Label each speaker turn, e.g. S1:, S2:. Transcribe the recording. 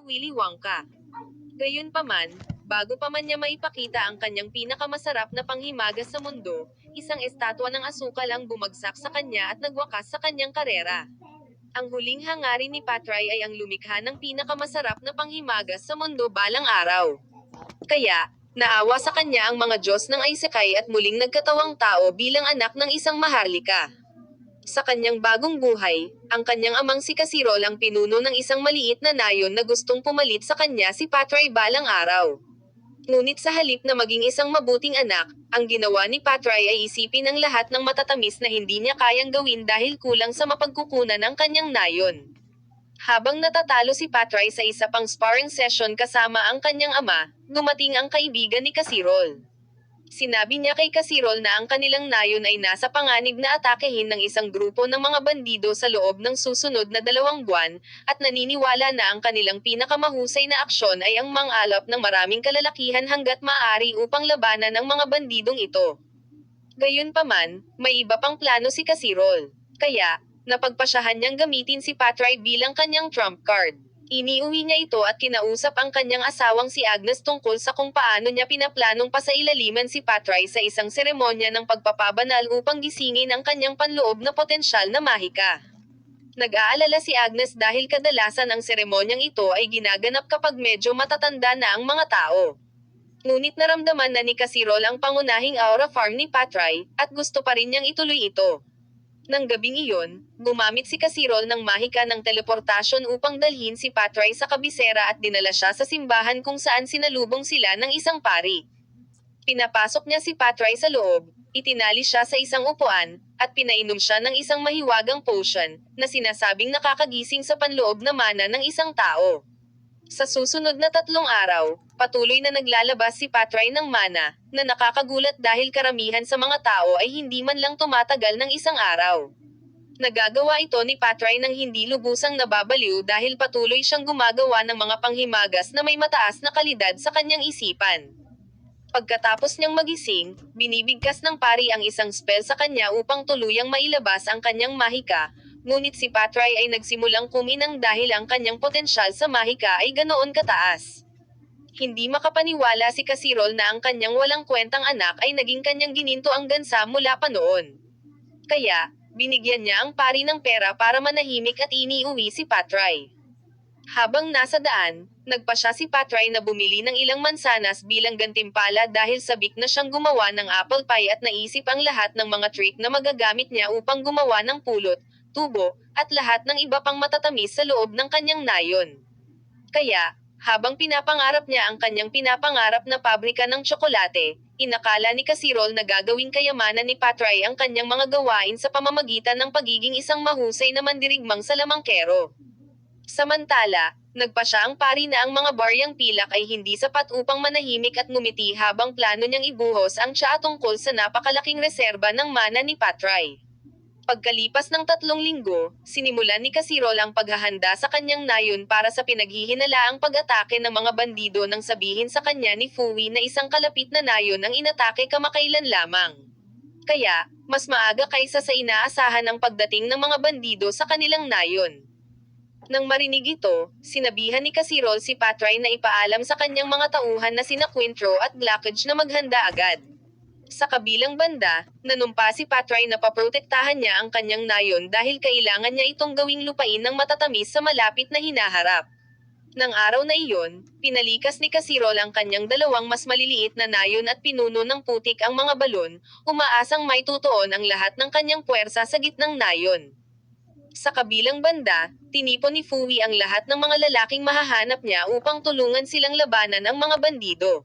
S1: Willy Wonka. Gayunpaman, bago pa man niya maipakita ang kanyang pinakamasarap na panghimagas sa mundo, isang estatwa ng asukal ang bumagsak sa kanya at nagwakas sa kanyang karera. Ang huling hangarin ni Patray ay ang lumikha ng pinakamasarap na panghimagas sa mundo balang araw. Kaya, naawa sa kanya ang mga Diyos ng Isekai at muling nagkatawang tao bilang anak ng isang maharlika. Sa kanyang bagong buhay, ang kanyang amang si Kasirol ang pinuno ng isang maliit na nayon na gustong pumalit sa kanya si Patray balang araw. Ngunit sa halip na maging isang mabuting anak, ang ginawa ni Patray ay isipin ang lahat ng matatamis na hindi niya kayang gawin dahil kulang sa mapagkukunan ng kanyang nayon. Habang natatalo si Patray sa isa pang sparring session kasama ang kanyang ama, dumating ang kaibigan ni Kasirol. Sinabi niya kay Kasirol na ang kanilang nayon ay nasa panganib na atakehin ng isang grupo ng mga bandido sa loob ng susunod na 2 buwan, at naniniwala na ang kanilang pinakamahusay na aksyon ay ang mang-alap ng maraming kalalakihan hanggat maaari upang labanan ang mga bandidong ito. Gayunpaman, may iba pang plano si Kasirol. Kaya, napagpasyahan niyang gamitin si Patray bilang kanyang trump card. Iniuwi niya ito at kinausap ang kanyang asawang si Agnes tungkol sa kung paano niya pinaplanong pasailaliman si Patray sa isang seremonya ng pagpapabanal upang gisingin ang kanyang panloob na potensyal na mahika. Nag-aalala si Agnes dahil kadalasan ang seremonyang ito ay ginaganap kapag medyo matatanda na ang mga tao. Ngunit naramdaman na ni Kasirol ang pangunahing aura farm ni Patray, at gusto pa rin niyang ituloy ito. Nang gabing iyon, gumamit si Kasirol ng mahika ng teleportasyon upang dalhin si Patray sa kabisera at dinala siya sa simbahan kung saan sinalubong sila ng isang pari. Pinapasok niya si Patray sa loob, itinali siya sa isang upuan, at pinainom siya ng isang mahiwagang potion, na sinasabing nakakagising sa panloob na mana ng isang tao. Sa susunod na 3 araw, patuloy na naglalabas si Patray ng mana, na nakakagulat dahil karamihan sa mga tao ay hindi man lang tumatagal ng 1 araw. Nagagawa ito ni Patray nang hindi lubusang nababaliw dahil patuloy siyang gumagawa ng mga panghimagas na may mataas na kalidad sa kanyang isipan. Pagkatapos niyang magising, binibigkas ng pari ang isang spell sa kanya upang tuluyang mailabas ang kanyang mahika. Ngunit si Patray ay nagsimulang kuminang dahil ang kanyang potensyal sa mahika ay ganoon kataas. Hindi makapaniwala si Kasirol na ang kanyang walang kwentang anak ay naging kanyang gininto ang gansa mula pa noon. Kaya, binigyan niya ang pari ng pera para manahimik at iniuwi si Patray. Habang nasa daan, nagpasya si Patray na bumili ng ilang mansanas bilang gantimpala dahil sabik na siyang gumawa ng apple pie at naisip ang lahat ng mga trick na magagamit niya upang gumawa ng pulot, tubo, at lahat ng iba pang matatamis sa loob ng kanyang nayon. Kaya, habang pinapangarap niya ang kanyang pinapangarap na pabrika ng tsokolate, inakala ni Kasirol na gagawing kayamanan ni Patray ang kanyang mga gawain sa pamamagitan ng pagiging isang mahusay na mandirigmang salamangkero. Samantala, nagpasya ang pari na ang mga baryang pilak ay hindi sapat upang manahimik at ngumiti habang plano niyang ibuhos ang tsaa tungkol sa napakalaking reserba ng mana ni Patray. Pagkalipas ng 3 linggo, sinimulan ni Kasirol ang paghahanda sa kanyang nayon para sa pinaghihinalaang pag-atake ng mga bandido nang sabihin sa kanya ni Fui na isang kalapit na nayon ang inatake kamakailan lamang. Kaya, mas maaga kaysa sa inaasahan ang pagdating ng mga bandido sa kanilang nayon. Nang marinig ito, sinabihan ni Kasirol si Patray na ipaalam sa kanyang mga tauhan na sina Quintro at Blackage na maghanda agad. Sa kabilang banda, nanumpa si Patray na paprotektahan niya ang kanyang nayon dahil kailangan niya itong gawing lupain ng matatamis sa malapit na hinaharap. Nang araw na iyon, pinalikas ni Kasirol ang kanyang 2 mas maliliit na nayon at pinuno ng putik ang mga balon, umaasang may tutuon ang lahat ng kanyang puwersa sa gitnang nayon. Sa kabilang banda, tinipon ni Fui ang lahat ng mga lalaking mahahanap niya upang tulungan silang labanan ang mga bandido.